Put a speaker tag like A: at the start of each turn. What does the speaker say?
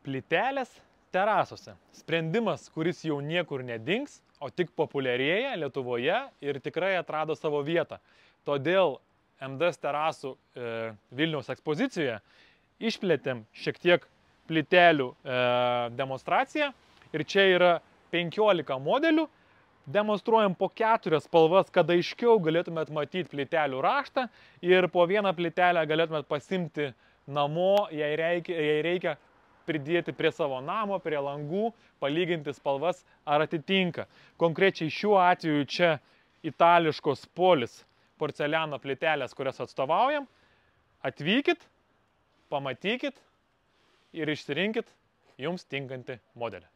A: Plytelės terasose. Sprendimas, kuris jau niekur nedings, o tik populiarėja Lietuvoje ir tikrai atrado savo vietą. Todėl MDS terasų Vilniaus ekspozicijoje išplėtėm šiek tiek plytelių demonstraciją ir čia yra 15 modelių. Demonstruojam po 4 spalvas, kad aiškiau galėtumėt matyti plytelių raštą ir po vieną plytelę galėtumėt pasimti namo, jei reikia pridėti prie savo namo, prie langų, palyginti spalvas ar atitinka. Konkrečiai šiuo atveju čia itališkos polis porceliano plytelės, kurias atstovaujam. Atvykit, pamatykit ir išsirinkit jums tinkantį modelį.